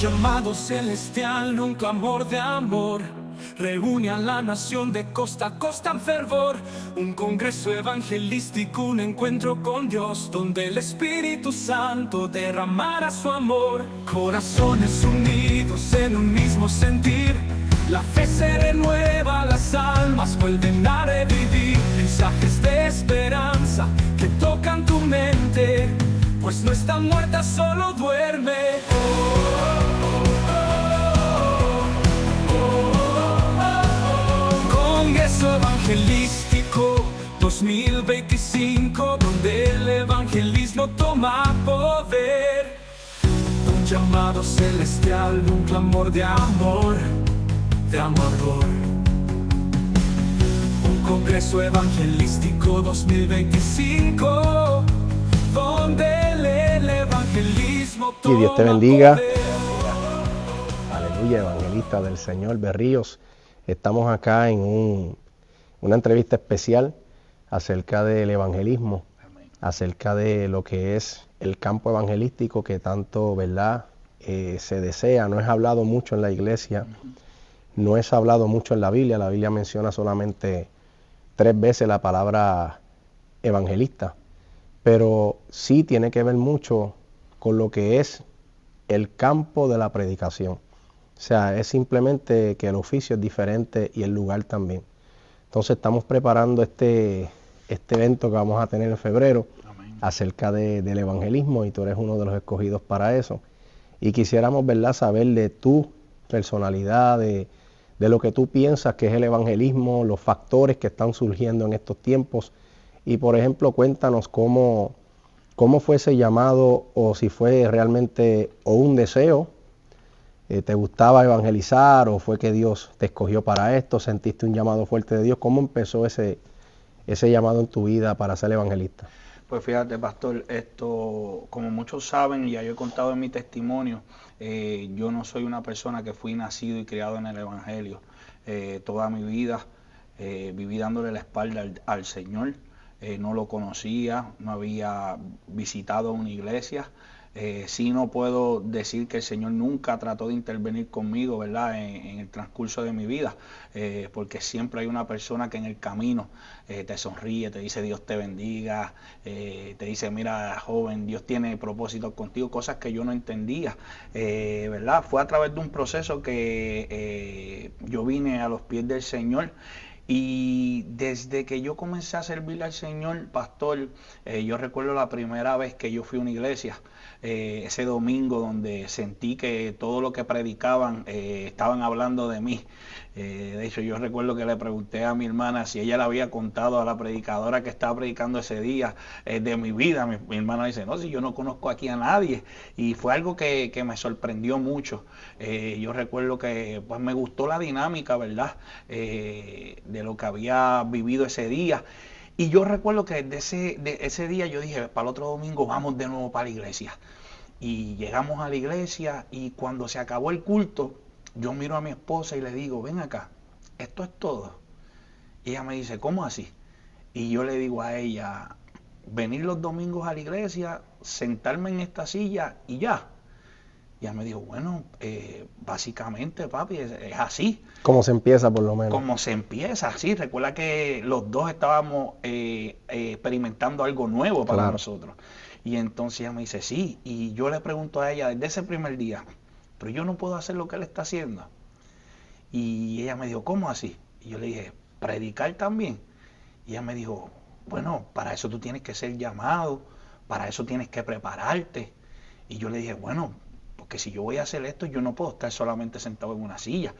llamado celestial, un clamor de amor, reúne a la nación de costa a costa en fervor. Un congreso evangelístico, un encuentro con Dios, donde el Espíritu Santo derramará su amor. Corazones unidos en un mismo sentir, la fe se renueva, las almas vuelven a revivir. Mensajes de esperanza que tocan tu mente, pues no está muerta, solo duerme. Congreso Evangelístico 2025, donde el evangelismo toma poder. Un llamado celestial, un clamor de amor, de amor. Un Congreso Evangelístico 2025, donde el evangelismo toma Y Dios te bendiga. poder. Aleluya, evangelista del Señor Berríos. Estamos acá en una entrevista especial acerca del evangelismo, acerca de lo que es el campo evangelístico que tanto, ¿verdad?, se desea. No es hablado mucho en la iglesia, no es hablado mucho en la Biblia. La Biblia menciona solamente 3 veces la palabra evangelista, pero sí tiene que ver mucho con lo que es el campo de la predicación. O sea, es simplemente que el oficio es diferente y el lugar también. Entonces estamos preparando este evento que vamos a tener en febrero. Amén. Acerca del evangelismo, y tú eres uno de los escogidos para eso. Y quisiéramos, ¿verdad?, saber de tu personalidad, de lo que tú piensas que es el evangelismo, los factores que están surgiendo en estos tiempos. Y por ejemplo, cuéntanos cómo fue ese llamado, o si fue realmente un deseo. ¿Te gustaba evangelizar, o fue que Dios te escogió para esto? ¿Sentiste un llamado fuerte de Dios? ¿Cómo empezó ese llamado en tu vida para ser evangelista? Pues fíjate, pastor, esto, como muchos saben, y ya yo he contado en mi testimonio, yo no soy una persona que fui nacido y criado en el evangelio. Toda mi vida viví dándole la espalda al Señor. No lo conocía, no había visitado una iglesia. Sí, no puedo decir que el Señor nunca trató de intervenir conmigo, ¿verdad?, en el transcurso de mi vida, porque siempre hay una persona que en el camino te sonríe, te dice Dios te bendiga, te dice mira joven, Dios tiene propósitos contigo, cosas que yo no entendía, ¿verdad? Fue a través de un proceso que yo vine a los pies del Señor. Y desde que yo comencé a servirle al Señor, pastor, yo recuerdo la primera vez que yo fui a una iglesia, ese domingo donde sentí que todo lo que predicaban estaban hablando de mí. De hecho, yo recuerdo que le pregunté a mi hermana si ella le había contado a la predicadora que estaba predicando ese día de mi vida. Mi hermana dice, no, si yo no conozco aquí a nadie. Y fue algo que me sorprendió mucho. Yo recuerdo que pues me gustó la dinámica, ¿verdad?, de lo que había vivido ese día. Y yo recuerdo que de ese día yo dije, para el otro domingo vamos de nuevo para la iglesia. Y llegamos a la iglesia, y cuando se acabó el culto, yo miro a mi esposa y le digo, ven acá, esto es todo. Y ella me dice, ¿cómo así? Y yo le digo a ella, venir los domingos a la iglesia, sentarme en esta silla y ya. Y ella me dijo, bueno, básicamente, papi, es así. ¿Cómo se empieza, por lo menos? Como se empieza, así. Recuerda que los dos estábamos experimentando algo nuevo para nosotros. Y entonces ella me dice, sí. Y yo le pregunto a ella desde ese primer día, pero yo no puedo hacer lo que él está haciendo. Y ella me dijo, ¿cómo así? Y yo le dije, predicar también. Y ella me dijo, bueno, para eso tú tienes que ser llamado, para eso tienes que prepararte. Y yo le dije, bueno, porque si yo voy a hacer esto, yo no puedo estar solamente sentado en una silla.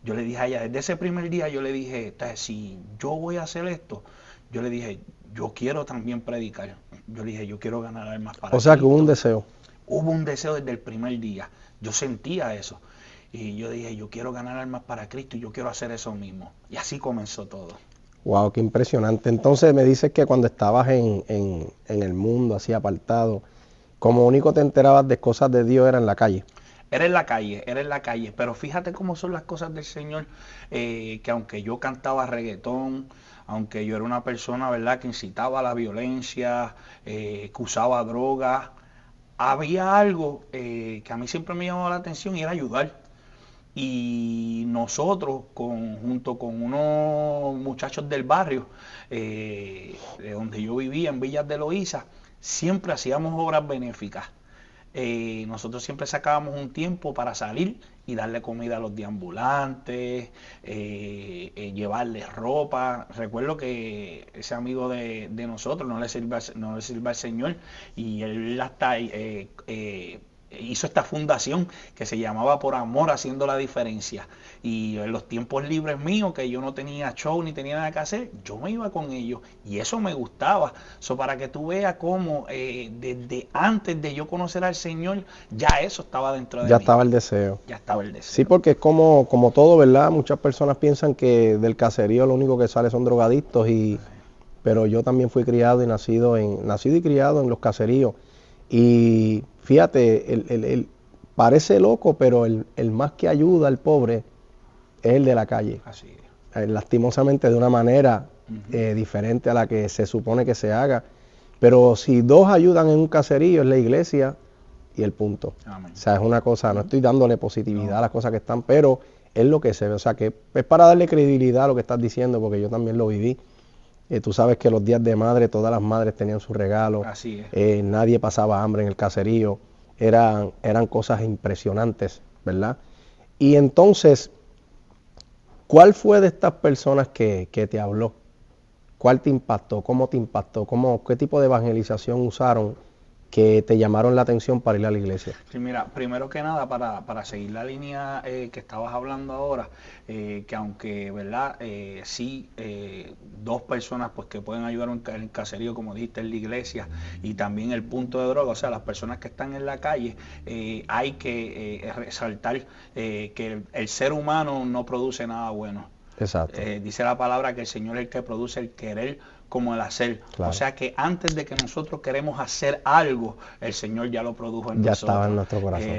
Yo le dije a ella, desde ese primer día, yo le dije, si yo voy a hacer esto, yo le dije, yo quiero también predicar. Yo le dije, yo quiero ganar almas para Cristo. O sea, que hubo un deseo. Hubo un deseo desde el primer día. Yo sentía eso. Y yo dije, yo quiero ganar almas para Cristo y yo quiero hacer eso mismo. Y así comenzó todo. Wow, qué impresionante. Entonces me dices que cuando estabas en el mundo, así apartado, como único te enterabas de cosas de Dios era en la calle. Era en la calle, pero fíjate cómo son las cosas del Señor, que aunque yo cantaba reggaetón, aunque yo era una persona, ¿verdad?, que incitaba a la violencia, que usaba drogas, había algo que a mí siempre me llamaba la atención y era ayudar. Y nosotros, junto con unos muchachos del barrio, de donde yo vivía, en Villas de Loíza, siempre hacíamos obras benéficas. Nosotros siempre sacábamos un tiempo para salir y darle comida a los deambulantes, llevarles ropa. Recuerdo que ese amigo de nosotros no le sirve al Señor, y él hasta hizo esta fundación que se llamaba Por Amor Haciendo la Diferencia. Y en los tiempos libres míos, que yo no tenía show ni tenía nada que hacer, yo me iba con ellos y eso me gustaba. Para que tú veas cómo desde antes de yo conocer al Señor, ya eso estaba dentro de mí. Ya estaba el deseo. Ya estaba el deseo. Sí, porque es como todo, ¿verdad? Muchas personas piensan que del caserío lo único que sale son drogadictos, pero yo también fui criado y nacido y criado en los caseríos. Y fíjate, parece loco, pero el más que ayuda al pobre es el de la calle. Así es. Lastimosamente de una manera diferente a la que se supone que se haga. Pero si dos ayudan en un caserío, es la iglesia y el punto. Amén. O sea, es una cosa, no estoy dándole positividad a las cosas que están, pero es lo que se ve. O sea, que es para darle credibilidad a lo que estás diciendo, porque yo también lo viví. Tú sabes que los días de madre, todas las madres tenían su regalo. Así es. Nadie pasaba hambre en el caserío. Eran cosas impresionantes, ¿verdad? Y entonces, ¿cuál fue de estas personas que te habló? ¿Cuál te impactó? ¿Cómo te impactó? ¿Qué tipo de evangelización usaron que te llamaron la atención para ir a la iglesia? Sí, mira, primero que nada, para seguir la línea que estabas hablando ahora, que aunque, ¿verdad? Sí, dos personas pues que pueden ayudar en el caserío, como dijiste, en la iglesia, y también el punto de droga, o sea, las personas que están en la calle, hay que resaltar que el ser humano no produce nada bueno. Exacto. Dice la palabra que el Señor es el que produce el querer como el hacer. Claro. O sea que antes de que nosotros queremos hacer algo, el Señor ya lo produjo en nosotros. Ya estaba en nuestro corazón.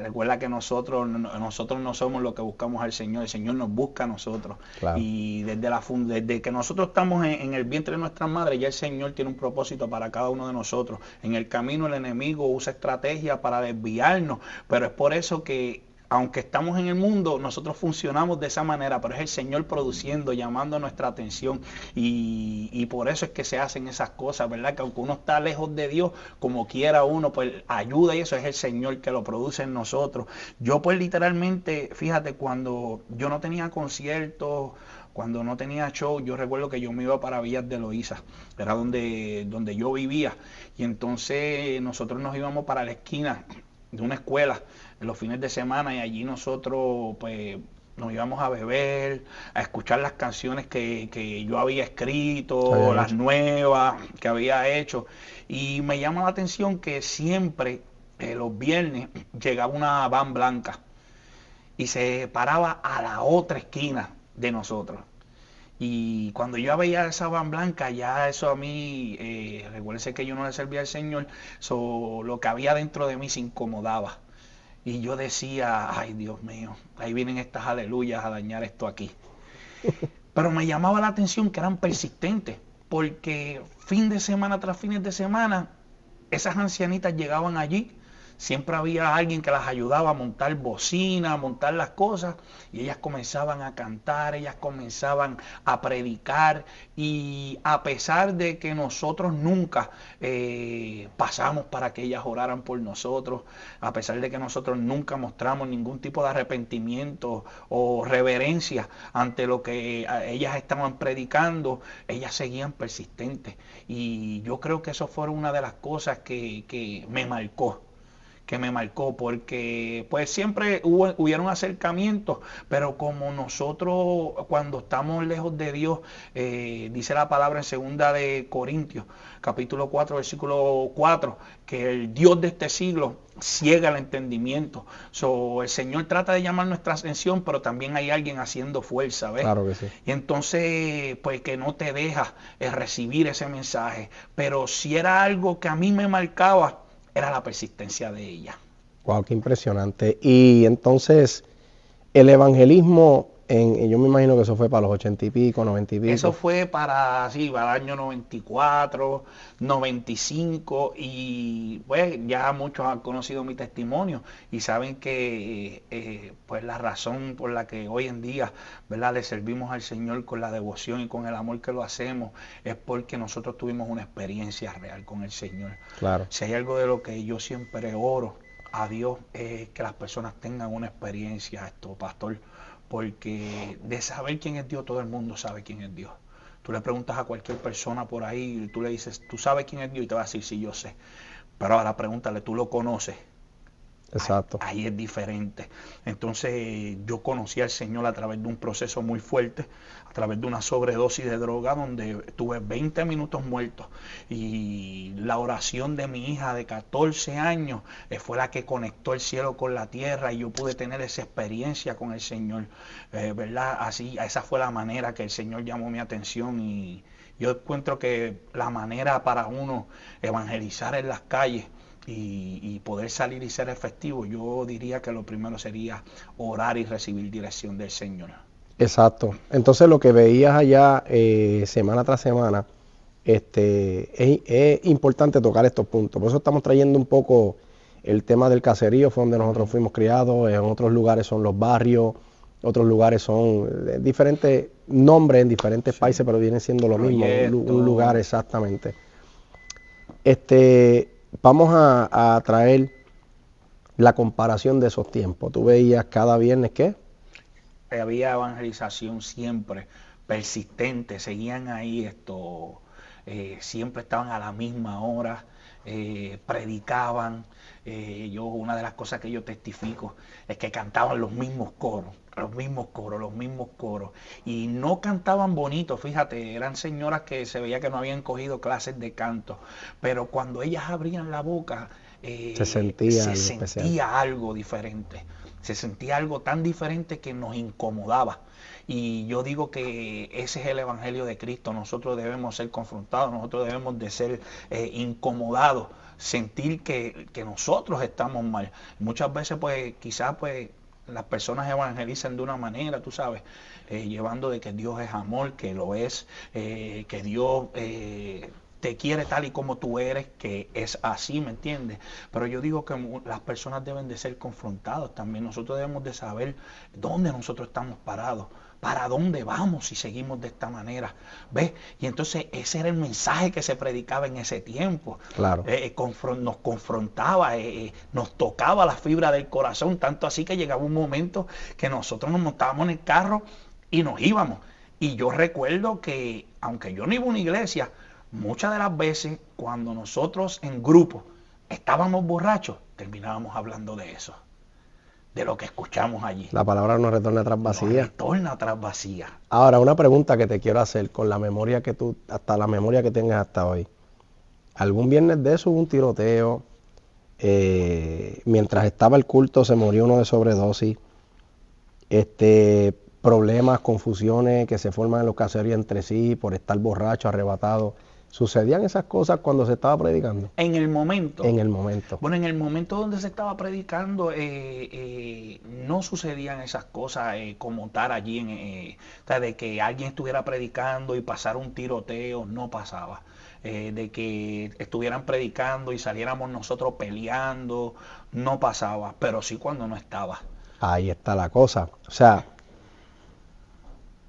Recuerda que nosotros no somos lo que buscamos al Señor, el Señor nos busca a nosotros. Claro. Y desde que nosotros estamos en el vientre de nuestras madres, ya el Señor tiene un propósito para cada uno de nosotros. En el camino el enemigo usa estrategias para desviarnos, pero es por eso que aunque estamos en el mundo, nosotros funcionamos de esa manera, pero es el Señor produciendo, llamando nuestra atención, y por eso es que se hacen esas cosas, ¿verdad? Que aunque uno está lejos de Dios, como quiera uno, pues ayuda, y eso es el Señor que lo produce en nosotros. Yo pues literalmente, fíjate, cuando yo no tenía conciertos, cuando no tenía show, yo recuerdo que yo me iba para Villas de Loíza, era donde yo vivía, y entonces nosotros nos íbamos para la esquina de una escuela en los fines de semana, y allí nosotros pues nos íbamos a beber, a escuchar las canciones que yo había escrito, las nuevas que había hecho, y me llama la atención que siempre los viernes llegaba una van blanca y se paraba a la otra esquina de nosotros. Y cuando yo veía esa van blanca, ya eso a mí, recuérdese que yo no le servía al Señor, lo que había dentro de mí se incomodaba. Y yo decía, ay Dios mío, ahí vienen estas aleluyas a dañar esto aquí. Pero me llamaba la atención que eran persistentes, porque fin de semana tras fines de semana, esas ancianitas llegaban allí. Siempre había alguien que las ayudaba a montar bocina, a montar las cosas, y ellas comenzaban a cantar, ellas comenzaban a predicar, y a pesar de que nosotros nunca pasamos para que ellas oraran por nosotros, a pesar de que nosotros nunca mostramos ningún tipo de arrepentimiento o reverencia ante lo que ellas estaban predicando, ellas seguían persistentes. Y yo creo que eso fue una de las cosas que me marcó. Porque pues siempre hubieron acercamientos, pero como nosotros cuando estamos lejos de Dios, dice la palabra en 2 de Corintios, capítulo 4, versículo 4, que el Dios de este siglo ciega el entendimiento. El Señor trata de llamar nuestra atención, pero también hay alguien haciendo fuerza, ¿ves? Claro que sí. Y entonces, pues que no te deja recibir ese mensaje. Pero si era algo que a mí me marcaba, era la persistencia de ella. Wow, qué impresionante. Y entonces, el evangelismo Yo me imagino que eso fue para los 80 y pico, 90 y pico. Eso fue para el año 94, 95 y pues ya muchos han conocido mi testimonio y saben que pues la razón por la que hoy en día, ¿verdad?, le servimos al Señor con la devoción y con el amor que lo hacemos es porque nosotros tuvimos una experiencia real con el Señor. Claro. Si hay algo de lo que yo siempre oro a Dios es que las personas tengan una experiencia, pastor, porque de saber quién es Dios, todo el mundo sabe quién es Dios. Tú le preguntas a cualquier persona por ahí, y tú le dices, ¿tú sabes quién es Dios? Y te va a decir, sí, yo sé. Pero ahora pregúntale, ¿tú lo conoces? Exacto. Ahí es diferente. Entonces yo conocí al Señor a través de un proceso muy fuerte, a través de una sobredosis de droga donde tuve 20 minutos muertos y la oración de mi hija de 14 años fue la que conectó el cielo con la tierra y yo pude tener esa experiencia con el Señor, ¿verdad? Así, esa fue la manera que el Señor llamó mi atención y yo encuentro que la manera para uno evangelizar en las calles y poder salir y ser efectivo, yo diría que lo primero sería orar y recibir dirección del Señor. Exacto. Entonces lo que veías allá semana tras semana, es importante tocar estos puntos. Por eso estamos trayendo un poco el tema del caserío, fue donde nosotros fuimos criados, en otros lugares son los barrios, otros lugares son diferentes nombres en diferentes países, pero vienen siendo lo mismo, un lugar exactamente. Vamos a traer la comparación de esos tiempos. Tú veías cada viernes, ¿qué? Había evangelización siempre, persistente, seguían ahí, siempre estaban a la misma hora, predicaban. Una de las cosas que yo testifico es que cantaban los mismos coros, y no cantaban bonito, fíjate, eran señoras que se veía que no habían cogido clases de canto, pero cuando ellas abrían la boca se sentía algo diferente, se sentía algo tan diferente que nos incomodaba. Y yo digo que ese es el evangelio de Cristo. Nosotros debemos ser confrontados, nosotros debemos de ser incomodados, sentir que nosotros estamos mal. Muchas veces pues quizás pues las personas evangelizan de una manera, tú sabes, llevando de que Dios es amor, que lo es, que Dios te quiere tal y como tú eres, que es así, ¿me entiendes? Pero yo digo que las personas deben de ser confrontadas también. Nosotros debemos de saber dónde nosotros estamos parados, para dónde vamos si seguimos de esta manera, ¿ves? Y entonces ese era el mensaje que se predicaba en ese tiempo. Claro. Nos confrontaba, nos tocaba la fibra del corazón, tanto así que llegaba un momento que nosotros nos montábamos en el carro y nos íbamos. Y yo recuerdo que, aunque yo no iba a una iglesia, muchas de las veces cuando nosotros en grupo estábamos borrachos, terminábamos hablando de eso, de lo que escuchamos allí. La palabra no retorna atrás vacía. No retorna atrás vacía. Ahora, una pregunta que te quiero hacer, con la memoria que hasta la memoria que tengas hasta hoy. ¿Algún viernes de eso hubo un tiroteo? Mientras estaba el culto se murió uno de sobredosis. Problemas, confusiones que se forman en los caseríos entre sí por estar borracho, arrebatado. ¿Sucedían esas cosas cuando se estaba predicando? En el momento. En el momento. Bueno, en el momento donde se estaba predicando no sucedían esas cosas como tal allí, de que alguien estuviera predicando y pasara un tiroteo, no pasaba. De que estuvieran predicando y saliéramos nosotros peleando, no pasaba, pero sí cuando no estaba. Ahí está la cosa. O sea,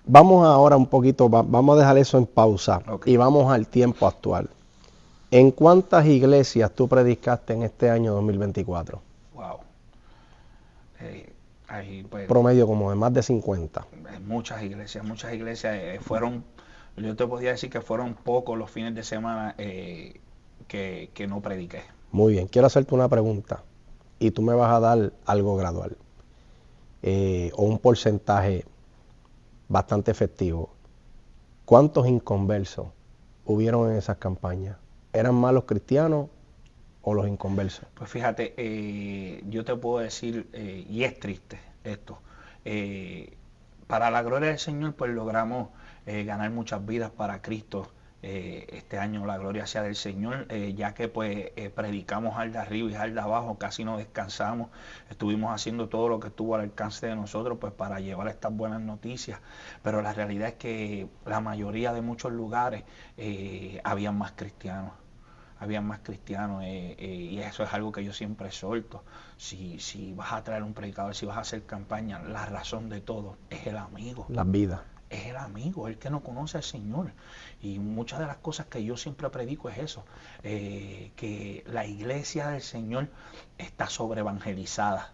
vamos ahora un poquito, vamos a dejar eso en pausa, okay, y vamos al tiempo actual. ¿En cuántas iglesias tú predicaste en este año 2024? Wow. Pues, promedio como de más de 50. Muchas iglesias fueron, yo te podría decir que fueron pocos los fines de semana que no prediqué. Muy bien, quiero hacerte una pregunta y tú me vas a dar algo gradual o un porcentaje bastante efectivo. ¿Cuántos inconversos hubieron en esas campañas? ¿Eran más los cristianos o los inconversos? Pues fíjate, yo te puedo decir, y es triste esto, para la gloria del Señor pues logramos ganar muchas vidas para Cristo Este año la gloria sea del Señor, ya que pues predicamos al de arriba y al de abajo, casi no descansamos, estuvimos haciendo todo lo que estuvo al alcance de nosotros pues para llevar estas buenas noticias, pero la realidad es que la mayoría de muchos lugares habían más cristianos. Y eso es algo que yo siempre exhorto. Si vas a traer un predicador, si vas a hacer campaña, la razón de todo es el amigo. Las vidas. Es el amigo, el que no conoce al Señor. Y muchas de las cosas que yo siempre predico es eso, que la iglesia del Señor está sobreevangelizada.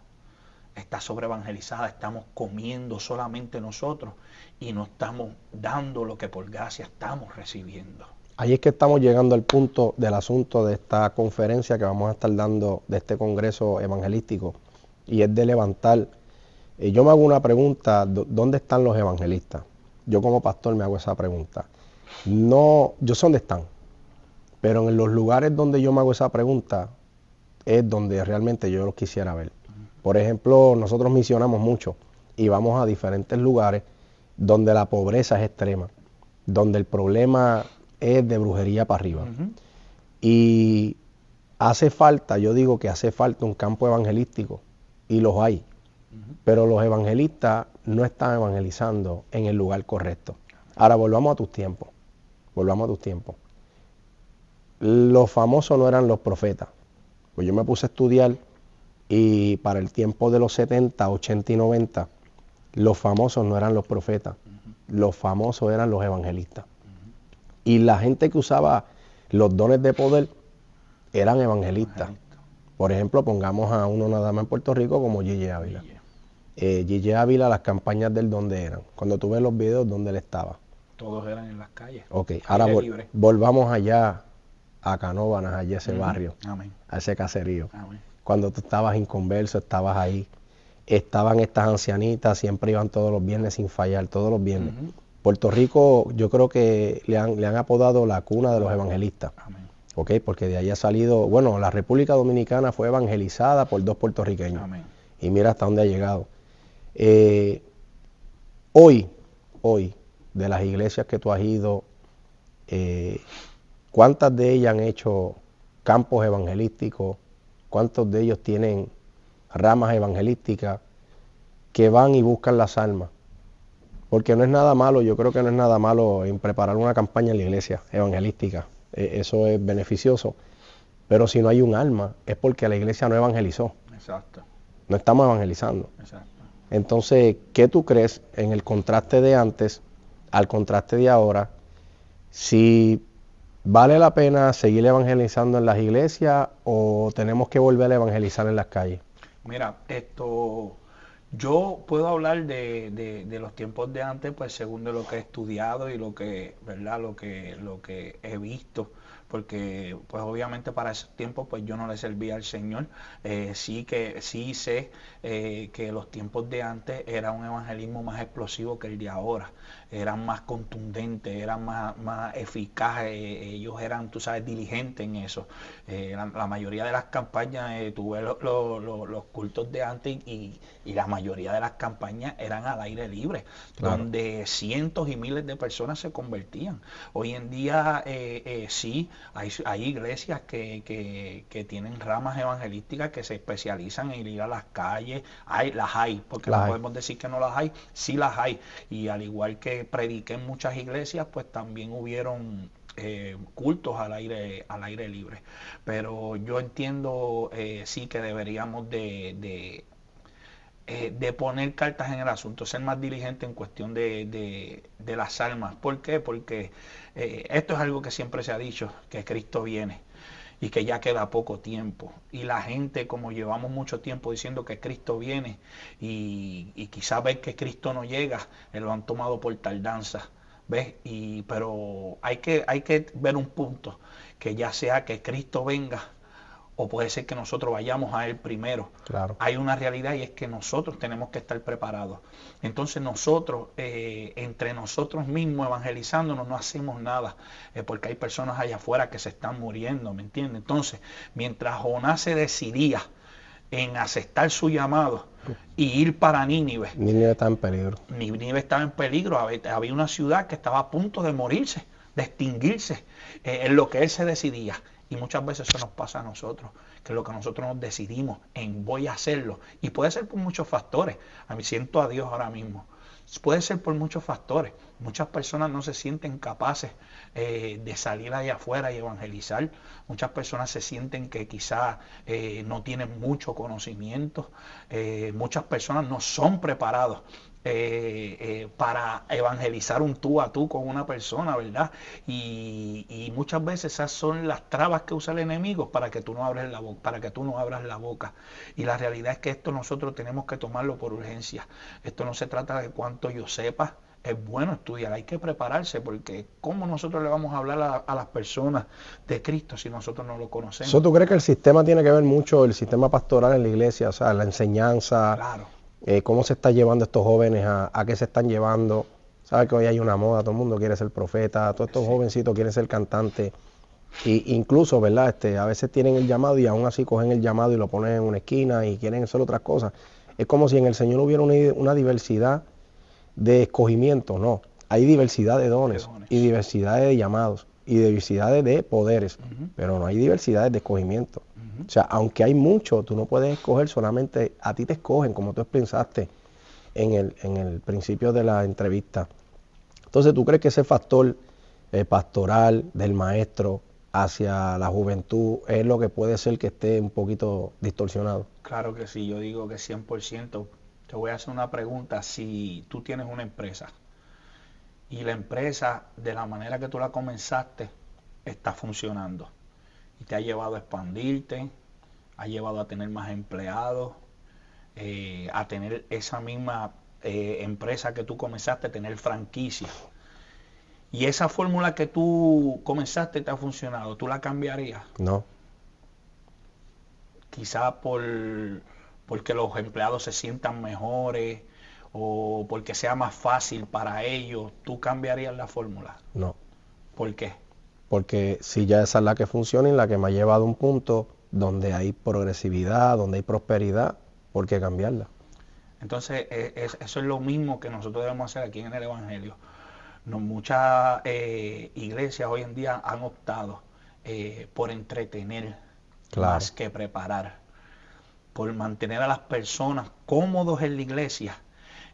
Estamos comiendo solamente nosotros y no estamos dando lo que por gracia estamos recibiendo. Ahí es que estamos llegando al punto del asunto de esta conferencia que vamos a estar dando, de este congreso evangelístico, y es de levantar. Yo me hago una pregunta, ¿dónde están los evangelistas? Yo como pastor me hago esa pregunta. No, yo sé dónde están, pero en los lugares donde yo me hago esa pregunta es donde realmente yo los quisiera ver. Por ejemplo, nosotros misionamos mucho y vamos a diferentes lugares donde la pobreza es extrema, donde el problema es de brujería para arriba. Y hace falta, yo digo que hace falta un campo evangelístico, y los hay. Pero los evangelistas no están evangelizando en el lugar correcto. Ahora volvamos a tus tiempos. Los famosos no eran los profetas. Pues yo me puse a estudiar y para el tiempo de los 70, 80 y 90, los famosos no eran los profetas. Los famosos eran los evangelistas. Y la gente que usaba los dones de poder eran evangelistas. Por ejemplo, pongamos a uno nada más en Puerto Rico como Gigi Ávila. Gigi Ávila, las campañas de él, ¿dónde eran? Cuando tú ves los videos, ¿dónde él estaba? Todos eran en las calles. Ok, ahora volvamos allá a Canóvanas, allá a ese barrio, Amén. A ese caserío. Amén. Cuando tú estabas inconverso, estabas ahí. Estaban estas ancianitas, siempre iban todos los viernes sin fallar, todos los viernes. Puerto Rico, yo creo que le han apodado la cuna de los evangelistas. Amén. Ok, porque de ahí ha salido, bueno, la República Dominicana fue evangelizada por 2 puertorriqueños. Amén. Y mira hasta dónde ha llegado. Hoy, de las iglesias que tú has ido, ¿cuántas de ellas han hecho campos evangelísticos? ¿Cuántos de ellos tienen ramas evangelísticas que van y buscan las almas? Porque no es nada malo, yo creo que no es nada malo en preparar una campaña en la iglesia evangelística. Eso es beneficioso. Pero si no hay un alma, es porque la iglesia no evangelizó. Exacto. No estamos evangelizando. Exacto. Entonces, ¿qué tú crees en el contraste de antes al contraste de ahora? Si vale la pena seguir evangelizando en las iglesias o tenemos que volver a evangelizar en las calles. Mira, yo puedo hablar de los tiempos de antes, pues según de lo que he estudiado y lo que, ¿verdad? Lo que he visto, porque pues obviamente para esos tiempos pues yo no le servía al Señor. Sí sé que los tiempos de antes era un evangelismo más explosivo que el de ahora. Eran más contundentes, eran más eficaces, ellos eran, tú sabes, diligentes en eso. La mayoría de las campañas, tuve los cultos de antes y la mayoría de las campañas eran al aire libre, claro, donde cientos y miles de personas se convertían. Hoy en día sí, hay iglesias que tienen ramas evangelísticas que se especializan en ir a las calles, las hay, porque no podemos decir que no las hay, sí las hay, y al igual que prediqué en muchas iglesias, pues también hubieron cultos al aire libre. Pero yo entiendo sí que deberíamos de poner cartas en el asunto, ser más diligente en cuestión de las almas. ¿Por qué? Porque esto es algo que siempre se ha dicho, que Cristo viene y que ya queda poco tiempo. Y la gente, como llevamos mucho tiempo diciendo que Cristo viene y quizás ver que Cristo no llega, lo han tomado por tardanza. ¿Ves? Pero hay que ver un punto, que ya sea que Cristo venga o puede ser que nosotros vayamos a Él primero. Claro. Hay una realidad y es que nosotros tenemos que estar preparados. Entonces nosotros, entre nosotros mismos evangelizándonos, no hacemos nada, porque hay personas allá afuera que se están muriendo, ¿me entiendes? Entonces, mientras Jonás se decidía en aceptar su llamado y ir para Nínive. Nínive estaba en peligro. Nínive estaba en peligro, había una ciudad que estaba a punto de morirse, de extinguirse en lo que él se decidía. Y muchas veces eso nos pasa a nosotros, que es lo que nosotros nos decidimos en voy a hacerlo. Y puede ser por muchos factores. A mí siento a Dios ahora mismo. Puede ser por muchos factores. Muchas personas no se sienten capaces de salir allá afuera y evangelizar. Muchas personas se sienten que quizás no tienen mucho conocimiento. Muchas personas no son preparados para evangelizar un tú a tú con una persona, ¿verdad? Y muchas veces esas son las trabas que usa el enemigo para que tú no abras la boca, para que tú no abras la boca. Y la realidad es que esto nosotros tenemos que tomarlo por urgencia. Esto no se trata de cuánto yo sepa. Es bueno estudiar, hay que prepararse, porque ¿cómo nosotros le vamos a hablar a las personas de Cristo si nosotros no lo conocemos? ¿Tú crees que el sistema tiene que ver mucho, el sistema pastoral en la iglesia, o sea, la enseñanza? Claro. ¿Cómo se está llevando estos jóvenes? ¿A qué se están llevando? ¿Sabes que hoy hay una moda? Todo el mundo quiere ser profeta, todos estos jovencitos quieren ser cantantes. Y incluso, ¿verdad? A veces tienen el llamado y aún así cogen el llamado y lo ponen en una esquina y quieren hacer otras cosas. Es como si en el Señor hubiera una diversidad de escogimiento. No, hay diversidad de dones y diversidad de llamados y diversidad de poderes, pero no hay diversidad de escogimiento. O sea, aunque hay mucho, tú no puedes escoger, solamente a ti te escogen, como tú pensaste en el principio de la entrevista. Entonces, ¿tú crees que ese factor pastoral del maestro hacia la juventud es lo que puede ser que esté un poquito distorsionado? Claro que sí, yo digo que 100%. Te voy a hacer una pregunta. Si tú tienes una empresa y la empresa, de la manera que tú la comenzaste, está funcionando y te ha llevado a expandirte, ha llevado a tener más empleados, a tener esa misma empresa que tú comenzaste, a tener franquicia. Y esa fórmula que tú comenzaste te ha funcionado, ¿tú la cambiarías? No. Quizás porque los empleados se sientan mejores o porque sea más fácil para ellos, ¿tú cambiarías la fórmula? No. ¿Por qué? Porque si ya esa es la que funciona y la que me ha llevado a un punto donde hay progresividad, donde hay prosperidad, ¿por qué cambiarla? Entonces, eso es lo mismo que nosotros debemos hacer aquí en el Evangelio. Muchas iglesias hoy en día han optado por entretener más que preparar, por mantener a las personas cómodos en la iglesia,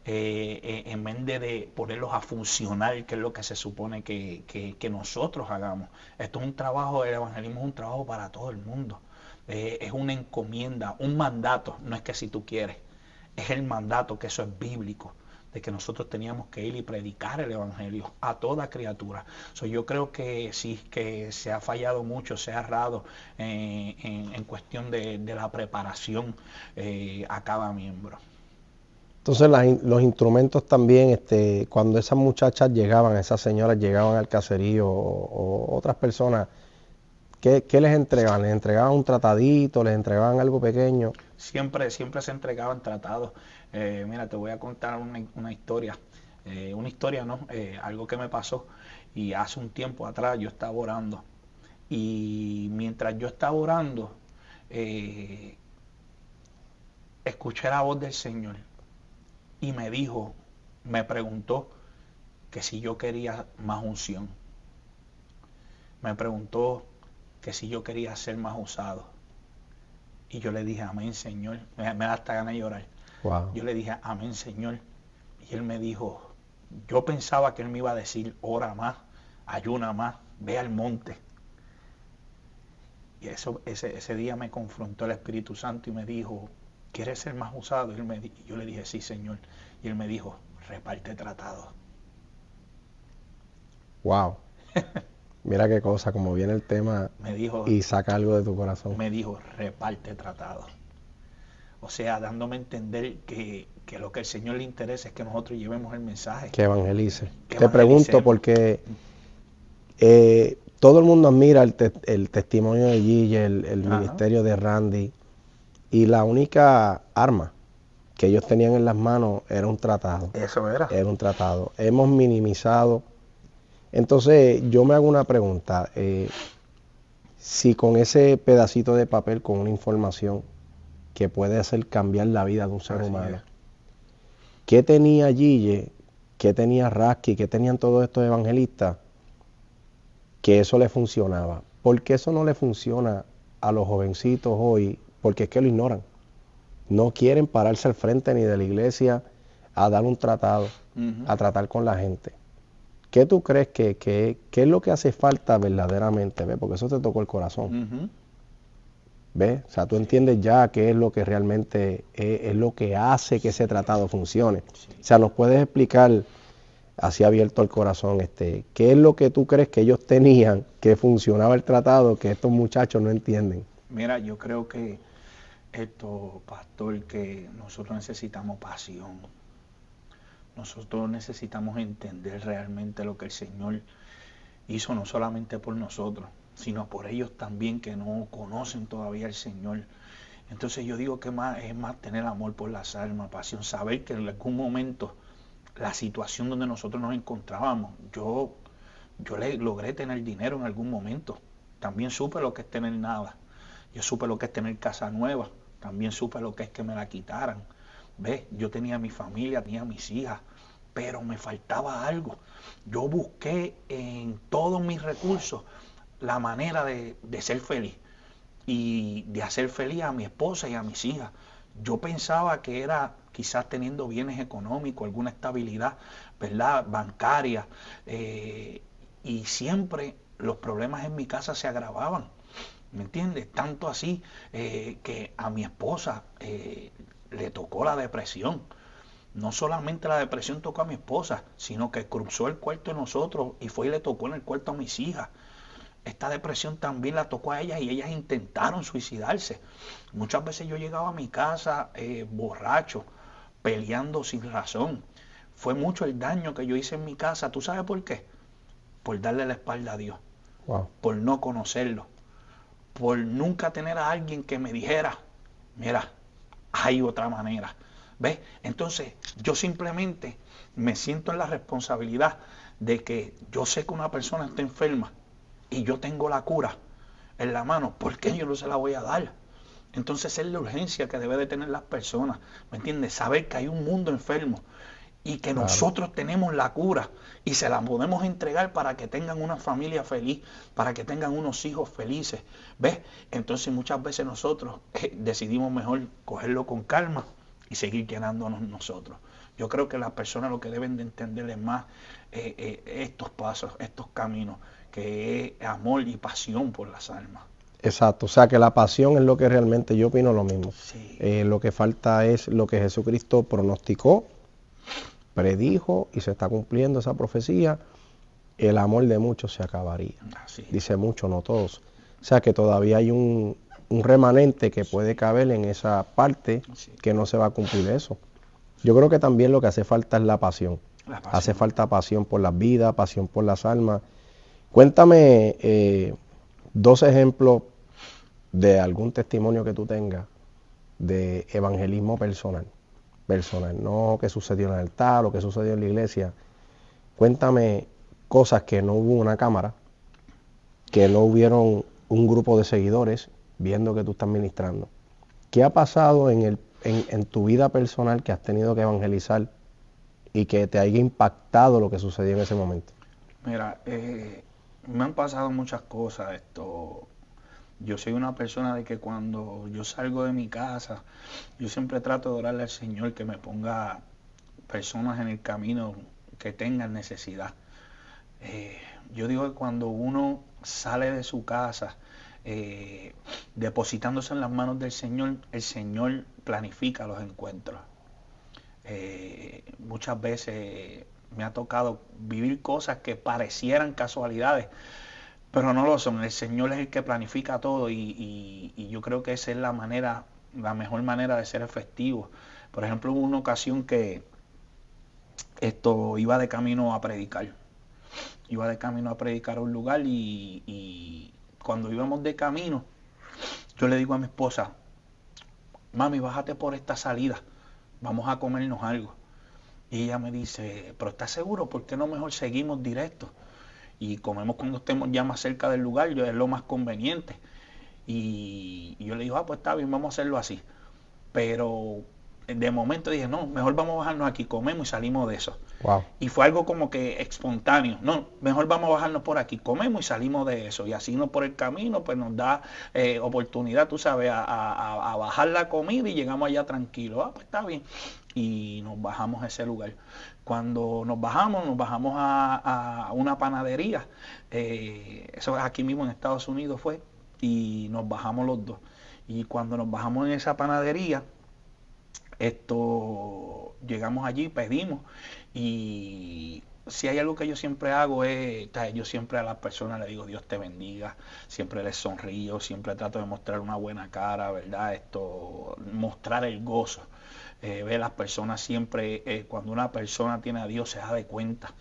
en vez de ponerlos a funcionar, que es lo que se supone que nosotros hagamos. Esto es un trabajo, el evangelismo es un trabajo para todo el mundo. Es una encomienda, un mandato, no es que si tú quieres, es el mandato, que eso es bíblico, de que nosotros teníamos que ir y predicar el evangelio a toda criatura. Yo creo que sí, que se ha fallado mucho, se ha errado en cuestión de la preparación a cada miembro. Entonces los instrumentos también, cuando esas muchachas llegaban, esas señoras llegaban al caserío o otras personas, ¿qué les entregaban? ¿Les entregaban un tratadito? ¿Les entregaban algo pequeño? Siempre se entregaban tratados. Mira, te voy a contar una historia. Algo que me pasó. Y hace un tiempo atrás yo estaba orando. Y mientras yo estaba orando, escuché la voz del Señor. Y me preguntó que si yo quería más unción. Me preguntó que si yo quería ser más usado. Y yo le dije, amén, Señor. Me da hasta ganas de llorar. Wow. Yo le dije, amén, Señor. Y él me dijo, yo pensaba que él me iba a decir, ora más, ayuna más, ve al monte. Y ese día me confrontó el Espíritu Santo y me dijo, ¿quieres ser más usado? Y yo le dije, sí, Señor. Y él me dijo, reparte tratado. Wow. Mira qué cosa, como viene el tema me dijo, y saca algo de tu corazón. Me dijo, reparte tratado. O sea, dándome a entender que lo que al Señor le interesa es que nosotros llevemos el mensaje. Que evangelice. Te pregunto porque todo el mundo admira el testimonio de Gille, el ministerio de Randy, y la única arma que ellos tenían en las manos era un tratado. Eso era. Era un tratado. Hemos minimizado. Entonces, yo me hago una pregunta. Si con ese pedacito de papel, con una información que puede hacer cambiar la vida de un ser humano, ¿qué tenía Gille, qué tenía Rasky, qué tenían todos estos evangelistas que eso le funcionaba. ¿Por qué eso no le funciona a los jovencitos hoy? Porque es que lo ignoran. No quieren pararse al frente ni de la iglesia a dar un tratado, a tratar con la gente. ¿Qué tú crees que es lo que hace falta verdaderamente? ¿Ves? Porque eso te tocó el corazón. ¿Ves? O sea, tú entiendes ya qué es lo que realmente es lo que hace que ese tratado funcione. Sí. O sea, ¿nos puedes explicar, así abierto el corazón, qué es lo que tú crees que ellos tenían, que funcionaba el tratado, que estos muchachos no entienden? Mira, yo creo que pastor, que nosotros necesitamos pasión. Nosotros necesitamos entender realmente lo que el Señor hizo, no solamente por nosotros, sino por ellos también que no conocen todavía al Señor. Entonces yo digo que es más tener amor por las almas, pasión, saber que en algún momento la situación donde nosotros nos encontrábamos, yo logré tener dinero en algún momento, también supe lo que es tener nada, yo supe lo que es tener casa nueva, también supe lo que es que me la quitaran. ¿Ves? Yo tenía mi familia, tenía mis hijas, pero me faltaba algo. Yo busqué en todos mis recursos la manera de ser feliz y de hacer feliz a mi esposa y a mis hijas. Yo pensaba que era quizás teniendo bienes económicos, alguna estabilidad, ¿verdad?, bancaria, y siempre los problemas en mi casa se agravaban. ¿Me entiendes? Tanto así que a mi esposa le tocó la depresión. No solamente la depresión tocó a mi esposa, sino que cruzó el cuarto de nosotros y fue y le tocó en el cuarto a mis hijas. Esta depresión también la tocó a ellas y ellas intentaron suicidarse. Muchas veces yo llegaba a mi casa borracho, peleando sin razón. Fue mucho el daño que yo hice en mi casa. ¿Tú sabes por qué? Por darle la espalda a Dios. Wow. Por no conocerlo. Por nunca tener a alguien que me dijera, mira, hay otra manera. ¿Ves? Entonces yo simplemente me siento en la responsabilidad de que yo sé que una persona está enferma y yo tengo la cura en la mano, ¿por qué yo no se la voy a dar? Entonces es la urgencia que debe de tener las personas, ¿me entiendes? Saber que hay un mundo enfermo y que nosotros tenemos la cura y se la podemos entregar para que tengan una familia feliz, para que tengan unos hijos felices, ¿ves? Entonces muchas veces nosotros decidimos mejor cogerlo con calma y seguir llenándonos nosotros. Yo creo que las personas lo que deben de entender es más estos pasos, estos caminos, que es amor y pasión por las almas. Exacto, o sea que la pasión es lo que realmente, yo opino lo mismo. Sí. Lo que falta es lo que Jesucristo pronosticó, predijo y se está cumpliendo esa profecía. El amor de muchos se acabaría. Así. Dice muchos, no todos. O sea que todavía hay un remanente que puede caber en esa parte que no se va a cumplir eso. Yo creo que también lo que hace falta es la pasión. Hace falta pasión por las vidas, pasión por las almas. Cuéntame 2 ejemplos de algún testimonio que tú tengas de evangelismo personal, no que sucedió en el altar o que sucedió en la iglesia. Cuéntame cosas que no hubo una cámara, que no hubieron un grupo de seguidores viendo que tú estás ministrando. ¿Qué ha pasado en tu vida personal que has tenido que evangelizar y que te haya impactado lo que sucedió en ese momento? Mira, me han pasado muchas cosas. Yo soy una persona de que cuando yo salgo de mi casa, yo siempre trato de orarle al Señor que me ponga personas en el camino que tengan necesidad. Yo digo que cuando uno sale de su casa depositándose en las manos del Señor, el Señor planifica los encuentros. Muchas veces me ha tocado vivir cosas que parecieran casualidades, pero no lo son. El Señor es el que planifica todo y yo creo que esa es la mejor manera de ser efectivo. Por ejemplo, hubo una ocasión que iba de camino a predicar. Iba de camino a predicar a un lugar y cuando íbamos de camino, yo le digo a mi esposa, mami, bájate por esta salida, vamos a comernos algo. Y ella me dice, pero ¿estás seguro? ¿Por qué no mejor seguimos directo? Y comemos cuando estemos ya más cerca del lugar, es lo más conveniente. Y yo le digo, pues está bien, vamos a hacerlo así. Pero de momento dije, no, mejor vamos a bajarnos aquí, comemos y salimos de eso. Wow. Y fue algo como que espontáneo, no, mejor vamos a bajarnos por aquí, comemos y salimos de eso. Y así no por el camino, pues nos da oportunidad, tú sabes, a bajar la comida y llegamos allá tranquilos. Ah, pues está bien. Y nos bajamos a ese lugar. Cuando nos bajamos a una panadería. Eso aquí mismo en Estados Unidos fue. Y nos bajamos los dos. Y cuando nos bajamos en esa panadería, llegamos allí, pedimos, y si hay algo que yo siempre hago es, yo siempre a las personas le digo Dios te bendiga, siempre les sonrío, siempre trato de mostrar una buena cara, ¿verdad? Mostrar el gozo. Ver las personas siempre, cuando una persona tiene a Dios se da de cuenta,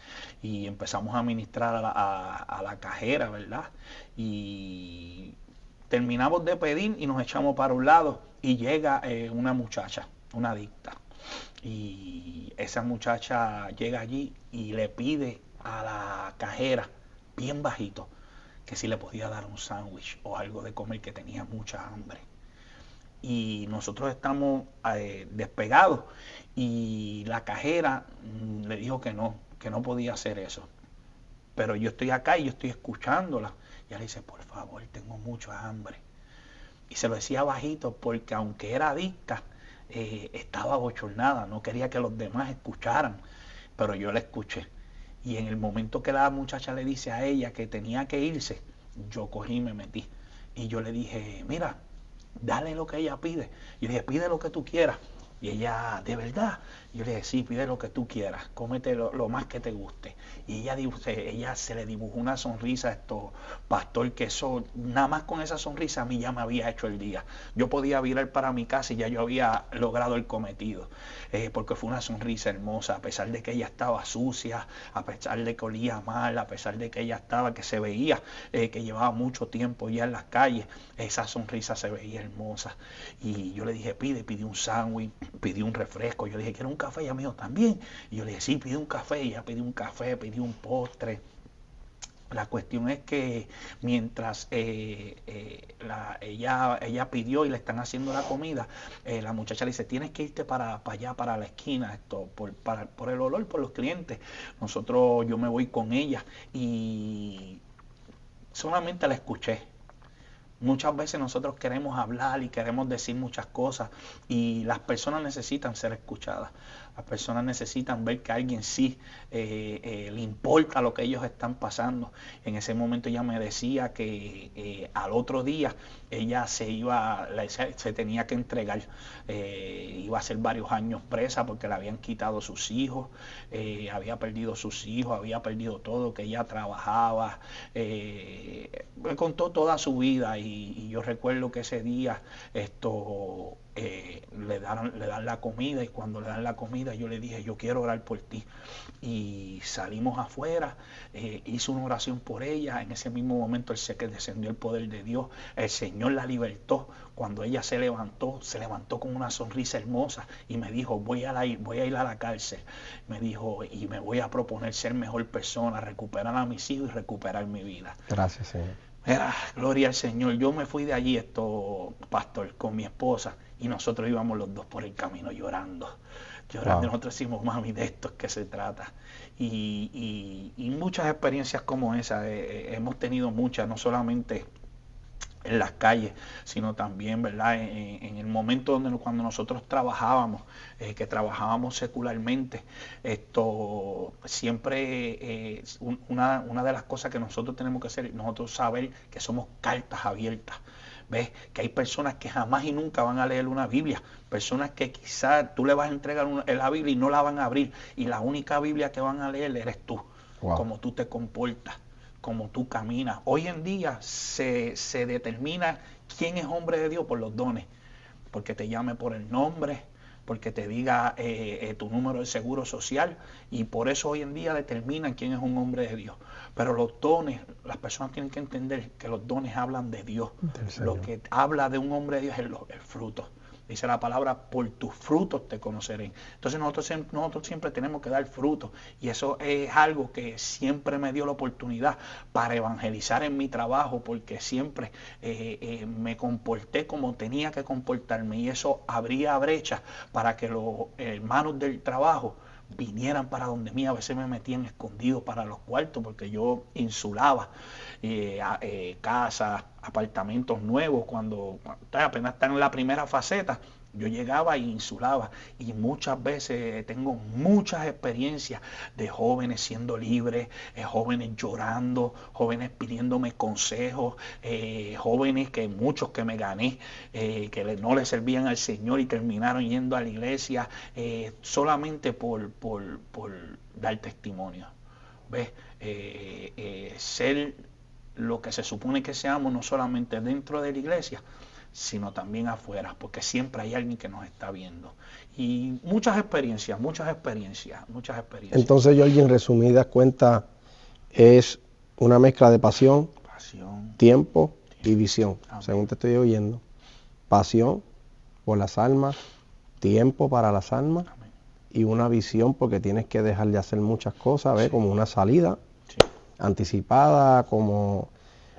y empezamos a ministrar a la cajera, ¿verdad? Y terminamos de pedir y nos echamos para un lado y llega una muchacha, una adicta, y esa muchacha llega allí y le pide a la cajera bien bajito que si le podía dar un sándwich o algo de comer, que tenía mucha hambre. Y nosotros estamos despegados, y la cajera le dijo que no podía hacer eso. Pero yo estoy acá y yo estoy escuchándola, y ella le dice, por favor, tengo mucha hambre. Y se lo decía bajito porque aunque era adicta, estaba bochornada, no quería que los demás escucharan, pero yo la escuché. Y en el momento que la muchacha le dice a ella que tenía que irse, yo cogí y me metí. Y yo le dije, mira, dale lo que ella pide. Y le dije, pide lo que tú quieras. Y ella, ¿de verdad? Y yo le dije, sí, pide lo que tú quieras, cómete lo más que te guste. Y ella se le dibujó una sonrisa, pastor, que eso, nada más con esa sonrisa a mí ya me había hecho el día. Yo podía virar para mi casa y ya yo había logrado el cometido, porque fue una sonrisa hermosa, a pesar de que ella estaba sucia, a pesar de que olía mal, a pesar de que ella que se veía, que llevaba mucho tiempo ya en las calles, esa sonrisa se veía hermosa. Y yo le dije, pide un sándwich, pide un refresco. Yo le dije, ¿quiere un café? Ella me dijo, ¿también? Y yo le dije, sí, pide un café. Y ella pidió un café, pidió un postre. La cuestión es que mientras ella pidió y le están haciendo la comida, la muchacha le dice, tienes que irte para allá, para la esquina, por el olor, por los clientes. Yo me voy con ella, y solamente la escuché. Muchas veces nosotros queremos hablar y queremos decir muchas cosas, y las personas necesitan ser escuchadas. Las personas necesitan ver que a alguien sí le importa lo que ellos están pasando. En ese momento ella me decía que al otro día ella se tenía que entregar. Iba a ser varios años presa porque le habían quitado sus hijos, había perdido sus hijos, había perdido todo, que ella trabajaba. Me contó toda su vida, y yo recuerdo que ese día le dan la comida, y cuando le dan la comida yo le dije, yo quiero orar por ti. Y salimos afuera, hice una oración por ella. En ese mismo momento que descendió el poder de Dios, el Señor la libertó. Cuando ella se levantó con una sonrisa hermosa y me dijo, voy a ir a la cárcel. Me dijo, y me voy a proponer ser mejor persona, recuperar a mis hijos y recuperar mi vida. Gracias, Señor. Gloria al Señor. Yo me fui de allí, pastor, con mi esposa, y nosotros íbamos los dos por el camino llorando. Wow. Nosotros decimos, mami, de esto es que se trata. Y muchas experiencias como esa, hemos tenido muchas, no solamente en las calles, sino también, ¿verdad? En el momento cuando nosotros trabajábamos, que trabajábamos secularmente, siempre una de las cosas que nosotros tenemos que hacer, nosotros saber que somos cartas abiertas. ¿Ves? Que hay personas que jamás y nunca van a leer una Biblia, personas que quizás tú le vas a entregar la Biblia y no la van a abrir, y la única Biblia que van a leer eres tú. Wow. Cómo tú te comportas, cómo tú caminas. Hoy en día se determina quién es hombre de Dios por los dones, porque te llame por el nombre, porque te diga tu número de seguro social, y por eso hoy en día determinan quién es un hombre de Dios. Pero los dones, las personas tienen que entender que los dones hablan de Dios. Lo que habla de un hombre de Dios es el fruto. Dice la palabra, por tus frutos te conoceré. Entonces nosotros siempre tenemos que dar frutos. Y eso es algo que siempre me dio la oportunidad para evangelizar en mi trabajo, porque siempre me comporté como tenía que comportarme. Y eso abría brechas para que los hermanos del trabajo vinieran para donde mí. A veces me metían escondido para los cuartos porque yo insulaba casas, apartamentos nuevos. Cuando apenas están en la primera faceta, yo llegaba e insulaba. Y muchas veces tengo muchas experiencias de jóvenes siendo libres, jóvenes llorando, jóvenes pidiéndome consejos, jóvenes muchos que me gané, que no le servían al Señor y terminaron yendo a la iglesia solamente por dar testimonio. ¿Ves? Ser lo que se supone que seamos, no solamente dentro de la iglesia, sino también afuera, porque siempre hay alguien que nos está viendo. Y muchas experiencias. Entonces, Georgie, en resumidas cuentas, es una mezcla de pasión, tiempo y visión. Amén. Según te estoy oyendo. Pasión por las almas, tiempo para las almas. Amén. Y una visión, porque tienes que dejar de hacer muchas cosas, ¿ves? Sí. Como una salida anticipada, como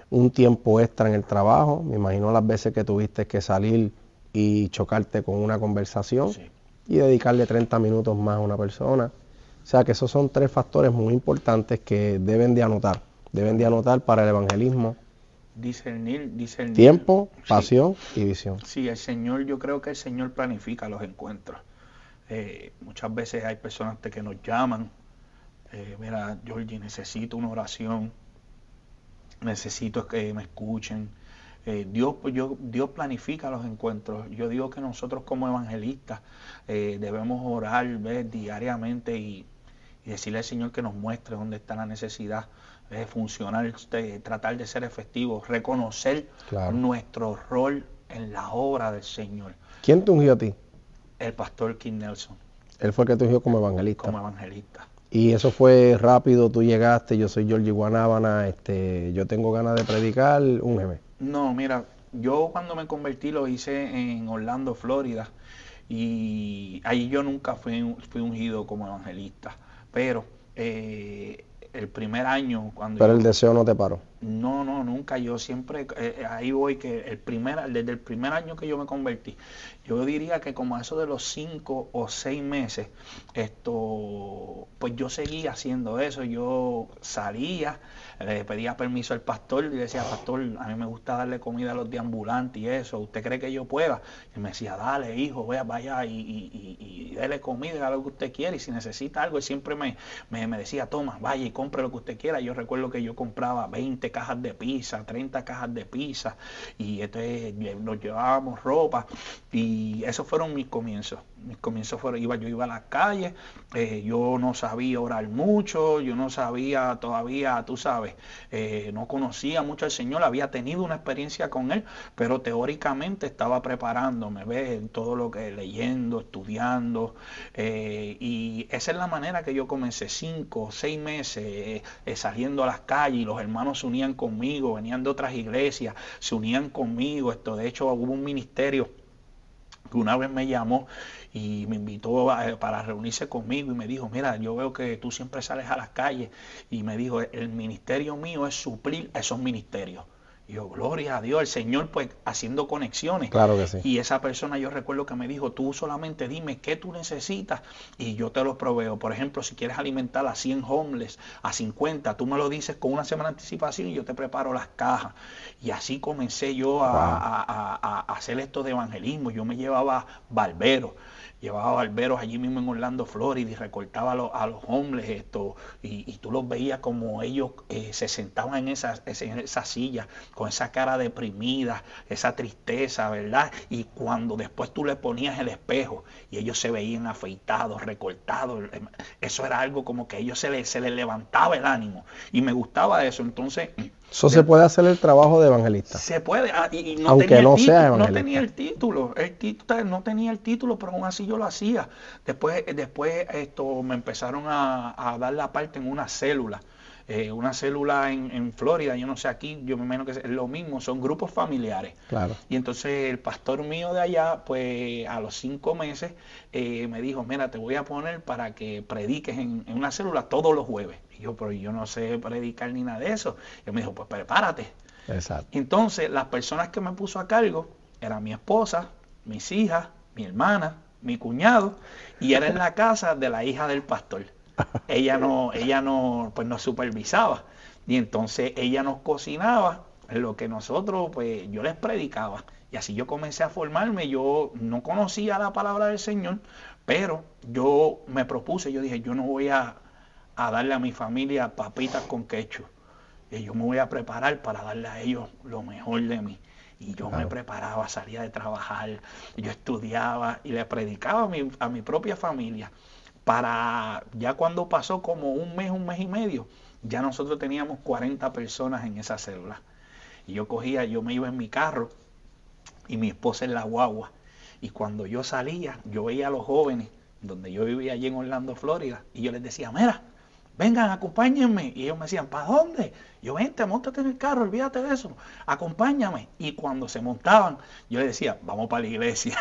un tiempo extra en el trabajo. Me imagino las veces que tuviste que salir y chocarte con una conversación y dedicarle 30 minutos más a una persona. O sea que esos son 3 factores muy importantes que deben de anotar para el evangelismo. Discernir. Tiempo, pasión y visión. Sí, yo creo que el Señor planifica los encuentros. Muchas veces hay personas que nos llaman, mira, Georgie, necesito una oración, necesito que me escuchen. Dios planifica los encuentros. Yo digo que nosotros como evangelistas debemos orar, ¿ves? Diariamente y decirle al Señor que nos muestre dónde está la necesidad, funcionar, tratar de ser efectivos, reconocer nuestro rol en la obra del Señor. ¿Quién te ungió a ti? El pastor King Nelson. Él fue el que te ungió como evangelista. Como evangelista. Y eso fue rápido, tú llegaste, yo soy Georgie Guanábana, yo tengo ganas de predicar, úngeme. No, mira, yo cuando me convertí lo hice en Orlando, Florida, y ahí yo nunca fui ungido como evangelista, pero el primer año cuando... Pero el deseo no te paró. No, nunca. Yo siempre, ahí voy, que desde el primer año que yo me convertí, yo diría que como a eso de los 5 o 6 meses, pues yo seguía haciendo eso. Yo salía, le pedía permiso al pastor y le decía, pastor, a mí me gusta darle comida a los deambulantes y eso, ¿usted cree que yo pueda? Y me decía, dale, hijo, vaya y dele comida, haga lo que usted quiera, y si necesita algo, él siempre me decía, toma, vaya y compre lo que usted quiera. Yo recuerdo que yo compraba 20 cajas de pizza, 30 cajas de pizza, y nos llevábamos ropa, y esos fueron mis comienzos. Mis comienzos fueron, yo iba a la calle, yo no sabía orar mucho, yo no sabía todavía, tú sabes, no conocía mucho al Señor, había tenido una experiencia con Él, pero teóricamente estaba preparándome, ¿ves? Todo lo que leyendo, estudiando, y esa es la manera que yo comencé, 5 o 6 meses saliendo a las calles, y los hermanos se unían conmigo, venían de otras iglesias, se unían conmigo. De hecho hubo un ministerio que una vez me llamó y me invitó para reunirse conmigo y me dijo, mira, yo veo que tú siempre sales a las calles, y me dijo, el ministerio mío es suplir a esos ministerios. Y yo, gloria a Dios, el Señor pues haciendo conexiones. Claro que sí. Y esa persona, yo recuerdo que me dijo, tú solamente dime qué tú necesitas y yo te lo proveo. Por ejemplo, si quieres alimentar a 100 homeless, a 50, tú me lo dices con una semana de anticipación y yo te preparo las cajas. Y así comencé yo a hacer esto de evangelismo. Yo me llevaba barberos allí mismo en Orlando, Florida, y recortaba a los hombres y tú los veías como ellos se sentaban en esa silla con esa cara deprimida, esa tristeza, ¿verdad? Y cuando después tú le ponías el espejo y ellos se veían afeitados, recortados, eso era algo como que a ellos se les levantaba el ánimo, y me gustaba eso. Entonces eso se puede hacer el trabajo de evangelista. Se puede, y no aunque tenía no sea no evangelista. tenía el título, no tenía el título, pero aún así yo lo hacía. Después me empezaron a dar la parte en una célula. Una célula en Florida, yo no sé aquí, yo me imagino que es lo mismo, son grupos familiares. Claro. Y entonces el pastor mío de allá, pues a los 5 meses, me dijo, mira, te voy a poner para que prediques en una célula todos los jueves. Y yo, pero yo no sé predicar ni nada de eso. Y él me dijo, pues prepárate. Exacto. Entonces las personas que me puso a cargo eran mi esposa, mis hijas, mi hermana, mi cuñado, y era en la casa de la hija del pastor. Ella no, pues nos supervisaba. Y entonces ella nos cocinaba lo que nosotros, pues yo les predicaba. Y así yo comencé a formarme. Yo no conocía la palabra del Señor, pero yo me propuse, yo dije, yo no voy a darle a mi familia papitas con ketchup. Y yo me voy a preparar para darle a ellos lo mejor de mí. Y yo me preparaba, salía de trabajar, yo estudiaba y le predicaba a mi propia familia. Para ya cuando pasó como un mes y medio, ya nosotros teníamos 40 personas en esa célula. Y yo me iba en mi carro y mi esposa en la guagua. Y cuando yo salía, yo veía a los jóvenes, donde yo vivía allí en Orlando, Florida, y yo les decía, mira, vengan, acompáñenme. Y ellos me decían, ¿para dónde? Yo, vente, móntate en el carro, olvídate de eso, acompáñame. Y cuando se montaban, yo les decía, vamos para la iglesia.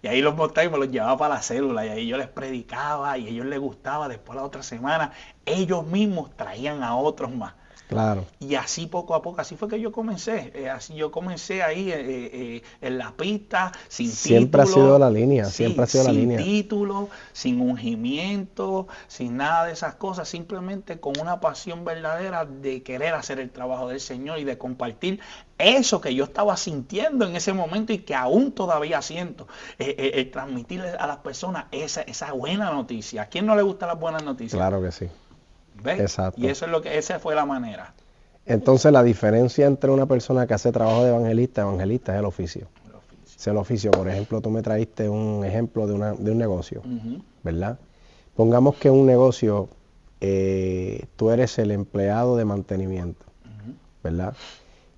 Y ahí los montaba y me los llevaba para la célula. Y ahí yo les predicaba y a ellos les gustaba. Después la otra semana, ellos mismos traían a otros más. Claro. Y así poco a poco, así fue que yo comencé. Así yo comencé ahí en la pista, sin siempre título. Ha sido la línea, sí, siempre ha sido la línea. Sin título, sin ungimiento, sin nada de esas cosas. Simplemente con una pasión verdadera de querer hacer el trabajo del Señor y de compartir eso que yo estaba sintiendo en ese momento y que aún todavía siento. Transmitirle a las personas esa buena noticia. ¿A quién no le gustan las buenas noticias? Claro que sí. ¿Ves? Exacto. Y eso es esa fue la manera. Entonces la diferencia entre una persona que hace trabajo de evangelista es el oficio. Es el oficio. Por ejemplo, tú me traíste un ejemplo de un negocio, ¿verdad? Pongamos que un negocio, tú eres el empleado de mantenimiento, ¿verdad?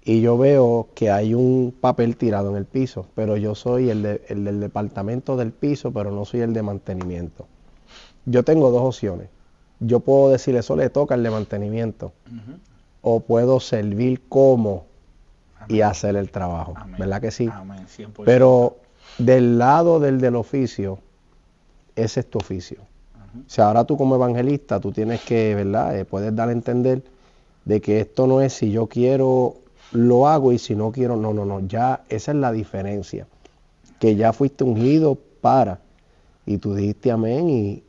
Y yo veo que hay un papel tirado en el piso, pero yo soy el del departamento del piso, pero no soy el de mantenimiento. Yo tengo dos opciones. Yo puedo decir, eso le toca al de mantenimiento, o puedo servir como y hacer el trabajo. Amén. ¿Verdad que sí? Amén, 100%. Pero del lado del oficio, ese es tu oficio. O sea, ahora tú como evangelista, tú tienes que, ¿verdad? Puedes dar a entender de que esto no es si yo quiero, lo hago y si no quiero, no. Ya esa es la diferencia. Que ya fuiste ungido y tú dijiste amén y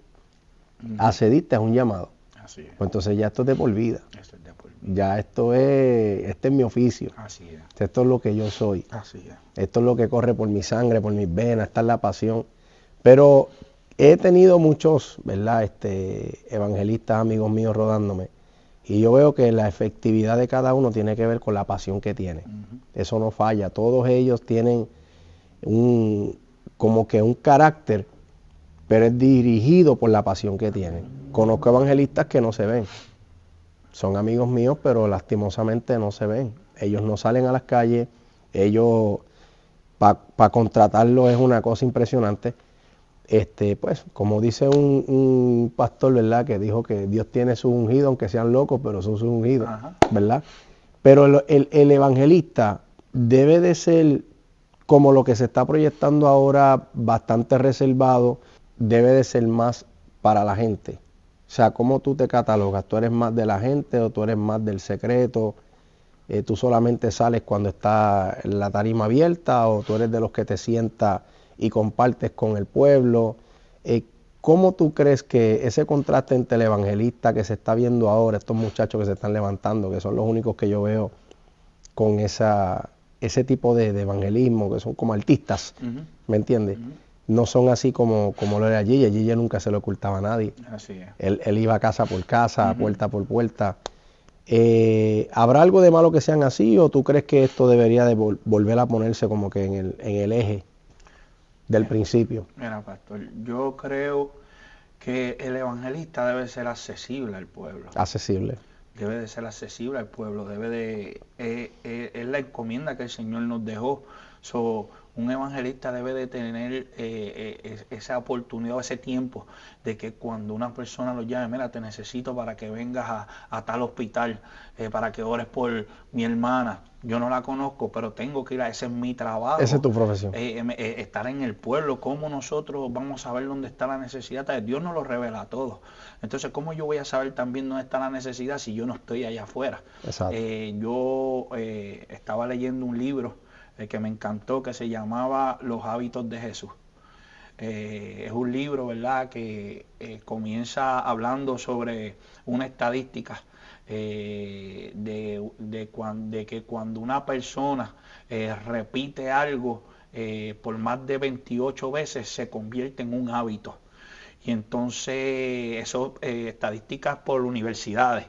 accediste a un llamado. Así es. Pues entonces ya esto es de por vida. Esto es de por vida. Ya este es mi oficio. Así es. Esto es lo que yo soy. Así es. Esto es lo que corre por mi sangre, por mis venas, esta es la pasión. Pero he tenido muchos, ¿verdad? Evangelistas, amigos míos rodándome. Y yo veo que la efectividad de cada uno tiene que ver con la pasión que tiene. Eso no falla. Todos ellos tienen como que un carácter, pero es dirigido por la pasión que tienen. Conozco evangelistas que no se ven. Son amigos míos, pero lastimosamente no se ven. Ellos no salen a las calles. Ellos, para contratarlos es una cosa impresionante. Pues, como dice un pastor, ¿verdad? Que dijo que Dios tiene sus ungidos, aunque sean locos, pero son sus ungidos, ¿verdad? Pero el evangelista debe de ser, como lo que se está proyectando ahora, bastante reservado, debe de ser más para la gente. O sea, ¿cómo tú te catalogas? ¿Tú eres más de la gente o tú eres más del secreto? ¿Tú solamente sales cuando está la tarima abierta o tú eres de los que te sientas y compartes con el pueblo? ¿Cómo tú crees que ese contraste entre el evangelista que se está viendo ahora, estos muchachos que se están levantando, que son los únicos que yo veo con ese tipo de evangelismo, que son como artistas, ¿me entiendes? No son así como lo era Gille. Gille nunca se le ocultaba a nadie. Así es. Él iba casa por casa, puerta por puerta. ¿Habrá algo de malo que sean así o tú crees que esto debería de volver a ponerse como que en el eje del principio? Mira, pastor, yo creo que el evangelista debe ser accesible al pueblo. Accesible. Debe de ser accesible al pueblo, es la encomienda que el Señor nos dejó. Un evangelista debe de tener esa oportunidad, ese tiempo de que cuando una persona lo llame, mira, te necesito para que vengas a tal hospital, para que ores por mi hermana. Yo no la conozco, pero tengo que ir ese es mi trabajo. Esa es tu profesión. Estar en el pueblo, ¿cómo nosotros vamos a saber dónde está la necesidad? Dios nos lo revela a todos. Entonces, ¿cómo yo voy a saber también dónde está la necesidad si yo no estoy allá afuera? Exacto. Yo estaba leyendo un libro que me encantó, que se llamaba Los hábitos de Jesús. Es un libro, ¿verdad?, que comienza hablando sobre una estadística de que cuando una persona repite algo por más de 28 veces se convierte en un hábito. Y entonces, eso estadísticas por universidades.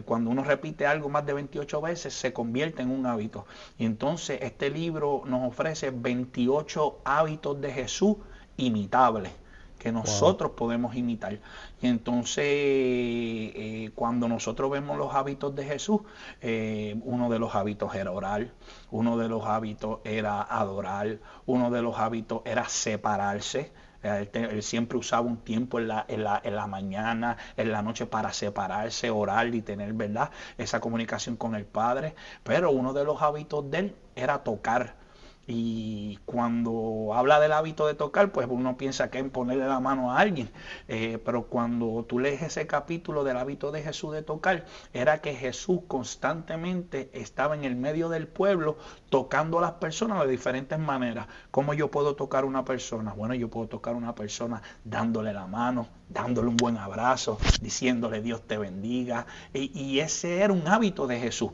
Cuando uno repite algo más de 28 veces, se convierte en un hábito. Y entonces, este libro nos ofrece 28 hábitos de Jesús imitables, que nosotros podemos imitar. Y entonces, cuando nosotros vemos los hábitos de Jesús, uno de los hábitos era orar, uno de los hábitos era adorar, uno de los hábitos era separarse. Él siempre usaba un tiempo en la mañana, en la noche para separarse, orar y tener, ¿verdad?, esa comunicación con el Padre. Pero uno de los hábitos de él era tocar. Y cuando habla del hábito de tocar, pues uno piensa que es ponerle la mano a alguien. Pero cuando tú lees ese capítulo del hábito de Jesús de tocar, era que Jesús constantemente estaba en el medio del pueblo tocando a las personas de diferentes maneras. ¿Cómo yo puedo tocar a una persona? Bueno, yo puedo tocar a una persona dándole la mano, dándole un buen abrazo, diciéndole Dios te bendiga. Y ese era un hábito de Jesús.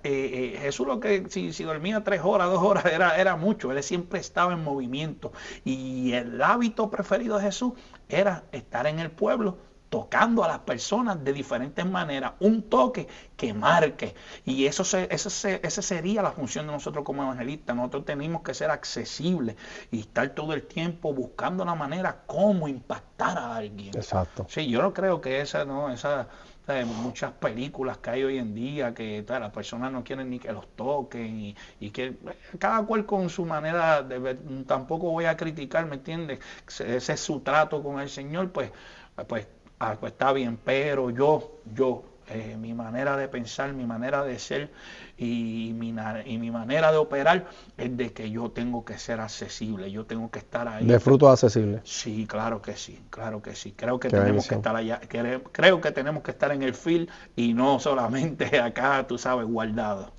Jesús lo que si dormía 3 horas, 2 horas era mucho. Él siempre estaba en movimiento. Y el hábito preferido de Jesús era estar en el pueblo tocando a las personas de diferentes maneras, un toque que marque. Y esa sería la función de nosotros como evangelistas. Nosotros tenemos que ser accesibles y estar todo el tiempo buscando la manera cómo impactar a alguien. Exacto. Sí, yo no creo que muchas películas que hay hoy en día que las personas no quieren ni que los toquen y que cada cual con su manera de ver. Tampoco voy a criticar, ¿me entiendes? Ese es su trato con el Señor, pues está bien, pero mi manera de pensar, mi manera de ser y mi manera de operar es de que yo tengo que ser accesible, yo tengo que estar ahí. De frutos accesibles. Sí, claro que sí, claro que sí. Creo que tenemos que estar allá, creo que tenemos que estar en el field y no solamente acá, tú sabes, guardado.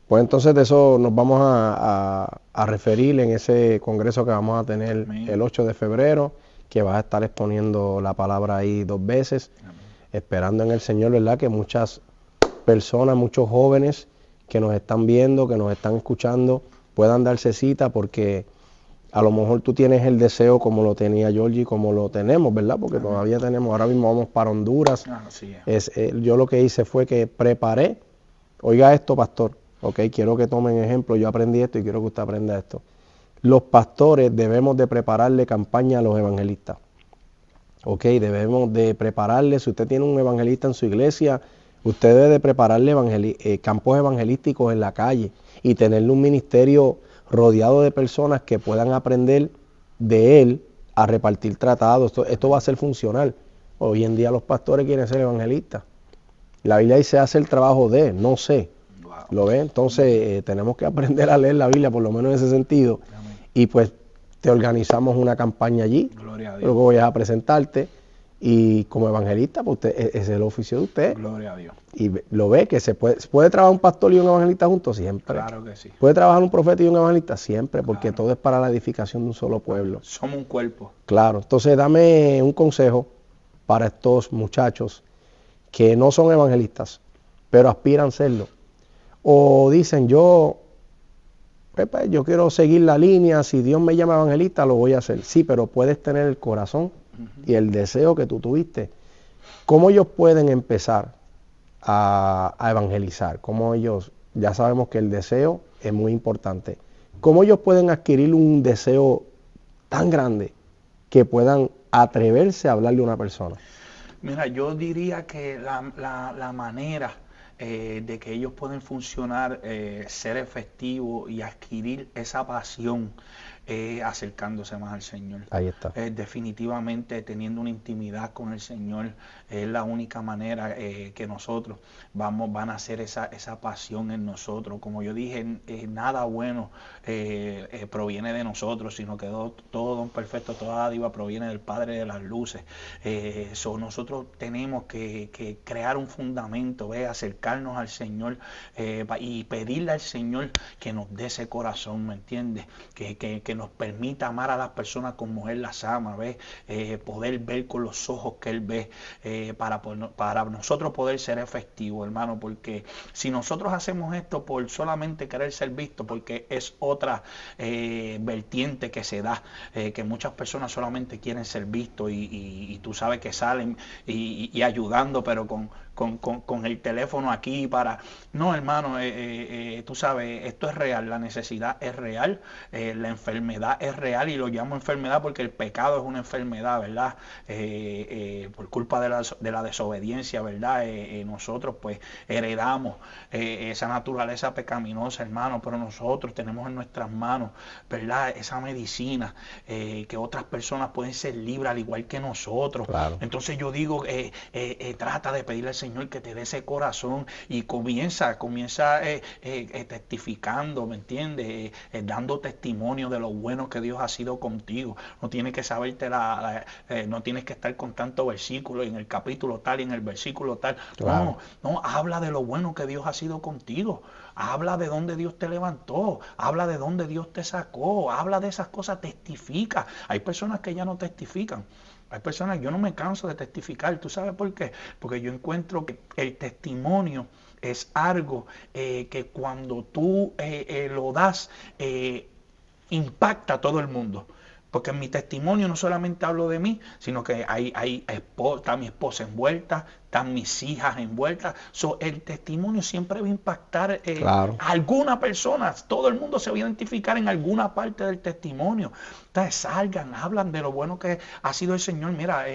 Pues entonces de eso nos vamos a referir en ese congreso que vamos a tener el 8 de febrero, que vas a estar exponiendo la palabra ahí 2 veces. Amén. Esperando en el Señor, ¿verdad?, que muchas personas, muchos jóvenes que nos están viendo, que nos están escuchando, puedan darse cita, porque a lo mejor tú tienes el deseo como lo tenía Georgie, como lo tenemos, ¿verdad? Porque Amén. Todavía tenemos, ahora mismo vamos para Honduras. Sí. Yo lo que hice fue que preparé, oiga esto, pastor, ok, quiero que tomen ejemplo, yo aprendí esto y quiero que usted aprenda esto. Los pastores debemos de prepararle campaña a los evangelistas. Ok, debemos de prepararle, si usted tiene un evangelista en su iglesia, usted debe de prepararle campos evangelísticos en la calle y tenerle un ministerio rodeado de personas que puedan aprender de él a repartir tratados. Esto va a ser funcional. Hoy en día los pastores quieren ser evangelistas. La Biblia dice hace el trabajo de, no sé. Wow. ¿Lo ven? Entonces tenemos que aprender a leer la Biblia, por lo menos en ese sentido. Amén. Y pues te organizamos una campaña allí, luego voy a presentarte y como evangelista, pues ese es el oficio de usted. Gloria a Dios. Y lo ve que se puede trabajar un pastor y un evangelista juntos siempre. Claro que sí. Puede trabajar un profeta y un evangelista siempre, porque todo es para la edificación de un solo pueblo. Somos un cuerpo. Claro, entonces dame un consejo para estos muchachos que no son evangelistas, pero aspiran a serlo. O dicen, yo quiero seguir la línea, si Dios me llama evangelista lo voy a hacer. Sí, pero puedes tener el corazón y el deseo que tú tuviste. ¿Cómo ellos pueden empezar a evangelizar? ¿Cómo ellos, ya sabemos que el deseo es muy importante, cómo ellos pueden adquirir un deseo tan grande que puedan atreverse a hablarle a una persona? Mira, yo diría que la manera de que ellos pueden funcionar, ser efectivos y adquirir esa pasión acercándose más al Señor. Ahí está. Definitivamente teniendo una intimidad con el Señor es la única manera que nosotros van a hacer esa pasión en nosotros. Como yo dije, nada bueno proviene de nosotros, sino que todo don perfecto, toda dádiva proviene del Padre de las luces. Nosotros tenemos que crear un fundamento, acercarnos al Señor y pedirle al Señor que nos dé ese corazón, ¿me entiendes? Que nos permita amar a las personas como Él las ama, ¿ves? Poder ver con los ojos que Él ve, para nosotros poder ser efectivos, hermano, porque si nosotros hacemos esto por solamente querer ser visto, porque es otra vertiente que se da, que muchas personas solamente quieren ser vistos y tú sabes que salen y ayudando, pero con el teléfono aquí para... No, hermano, tú sabes, esto es real, la necesidad es real, la enfermedad es real, y lo llamo enfermedad porque el pecado es una enfermedad, ¿verdad? Por culpa de la desobediencia, ¿verdad? Nosotros pues heredamos esa naturaleza pecaminosa, hermano, pero nosotros tenemos en nuestras manos, ¿verdad? Esa medicina que otras personas pueden ser libres al igual que nosotros. Claro. Entonces yo digo, trata de pedirle al Señor que te dé ese corazón y comienza testificando, ¿me entiendes? Dando testimonio de lo bueno que Dios ha sido contigo. No tienes que saberte no tienes que estar con tanto versículo en el capítulo tal y en el versículo tal. Claro. No, habla de lo bueno que Dios ha sido contigo. Habla de dónde Dios te levantó, habla de dónde Dios te sacó, habla de esas cosas, testifica. Hay personas que ya no testifican. Hay personas, yo no me canso de testificar. ¿Tú sabes por qué? Porque yo encuentro que el testimonio es algo que cuando tú lo das, impacta a todo el mundo. Porque en mi testimonio no solamente hablo de mí, sino que está mi esposa envuelta, están mis hijas envueltas. El testimonio siempre va a impactar Claro. a alguna persona. Todo el mundo se va a identificar en alguna parte del testimonio. Entonces salgan, hablan de lo bueno que ha sido el Señor. Mira,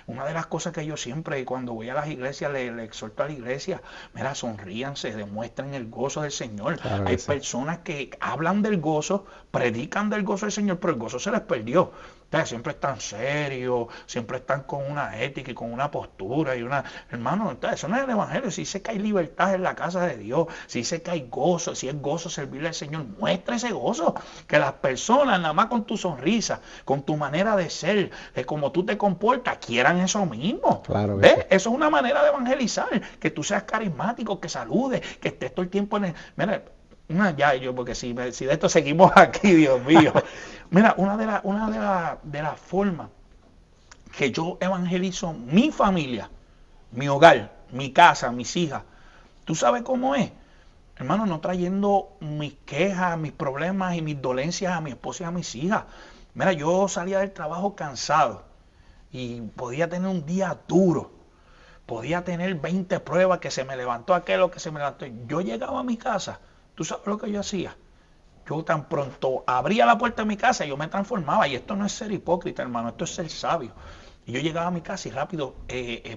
una de las cosas que yo siempre cuando voy a las iglesias le exhorto a la iglesia, mira, sonríanse, demuestren el gozo del Señor. Claro, hay sí. personas que hablan del gozo, predican del gozo del Señor, pero el gozo se les perdió. Siempre están serios, siempre están con una ética y con una postura y una... Hermano, eso no es el evangelio. Si dice que hay libertad en la casa de Dios, si dice que hay gozo, si es gozo servirle al Señor, muestra ese gozo. Que las personas, nada más con tu sonrisa, con tu manera de ser, como tú te comportas, quieran eso mismo. Claro que ¿Ves? sí. Eso es una manera de evangelizar. Que tú seas carismático, que saludes, que estés todo el tiempo en el... Mira, porque si de esto seguimos aquí, Dios mío. Mira, una de las formas que yo evangelizo mi familia, mi hogar, mi casa, mis hijas, ¿tú sabes cómo es? Hermano, no trayendo mis quejas, mis problemas y mis dolencias a mi esposa y a mis hijas. Mira, yo salía del trabajo cansado y podía tener un día duro. Podía tener 20 pruebas, que se me levantó aquello, que se me levantó. Yo llegaba a mi casa. ¿Tú sabes lo que yo hacía? Yo tan pronto abría la puerta de mi casa, yo me transformaba. Y esto no es ser hipócrita, hermano, esto es ser sabio. Y yo llegaba a mi casa y rápido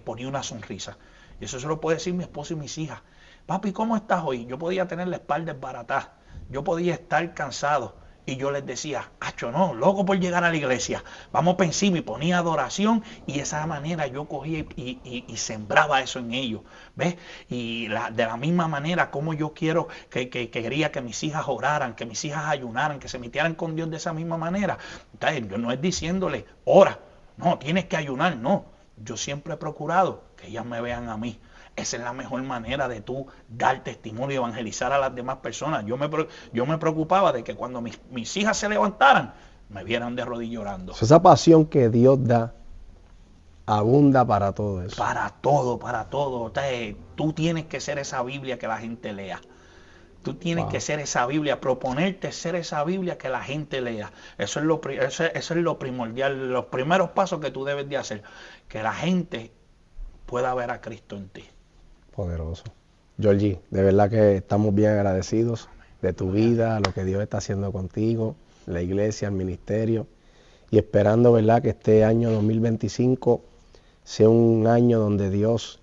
ponía una sonrisa. Y eso se lo puede decir mi esposa y mis hijas. Papi, ¿cómo estás hoy? Yo podía tener la espalda desbaratada. Yo podía estar cansado. Y yo les decía, acho, no, loco por llegar a la iglesia. Vamos para encima, y ponía adoración, y de esa manera yo cogía y sembraba eso en ellos. ¿Ves? Y de la misma manera como yo que quería que mis hijas oraran, que mis hijas ayunaran, que se metieran con Dios de esa misma manera. Entonces, yo no es diciéndole, ora, no, tienes que ayunar, no. Yo siempre he procurado que ellas me vean a mí. Esa es la mejor manera de tú dar testimonio y evangelizar a las demás personas. Yo me preocupaba de que cuando mis hijas se levantaran, me vieran de rodillas llorando. Esa pasión que Dios da abunda para todo eso. Para todo, para todo. Entonces, tú tienes que ser esa Biblia que la gente lea. Tú tienes que ser esa Biblia, proponerte ser esa Biblia que la gente lea. Eso es lo primordial, los primeros pasos que tú debes de hacer. Que la gente pueda ver a Cristo en ti. Poderoso. Georgie, de verdad que estamos bien agradecidos de tu vida, lo que Dios está haciendo contigo, la iglesia, el ministerio, y esperando, ¿verdad?, que este año 2025 sea un año donde Dios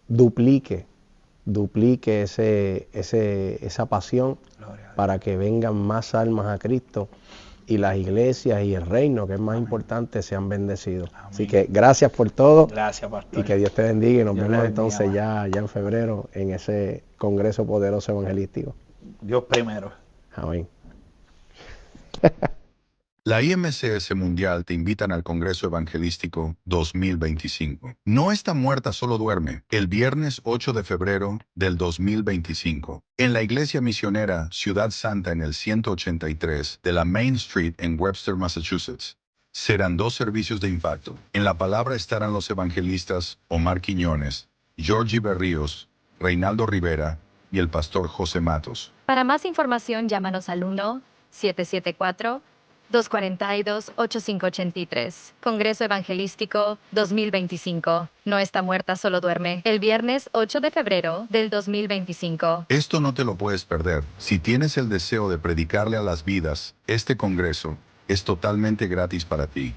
duplique esa pasión para que vengan más almas a Cristo y las iglesias y el reino, que es más importante, sean bendecidos. Amén. Así que gracias por todo. Gracias, pastor. Y que Dios te bendiga y nos Dios vemos le entonces bendiga, ya en febrero en ese Congreso Poderoso Evangelístico. Dios primero. Amén. La IMCS Mundial te invitan al Congreso Evangelístico 2025. No está muerta, solo duerme. El viernes 8 de febrero del 2025. En la Iglesia Misionera Ciudad Santa en el 183 de la Main Street en Webster, Massachusetts. Serán 2 servicios de impacto. En la palabra estarán los evangelistas Omar Quiñones, Georgie Berríos, Reinaldo Rivera y el pastor José Matos. Para más información, llámanos al 1-774-242-8583. Congreso Evangelístico 2025. No está muerta, solo duerme. El viernes 8 de febrero del 2025. Esto no te lo puedes perder. Si tienes el deseo de predicarle a las vidas, este congreso es totalmente gratis para ti.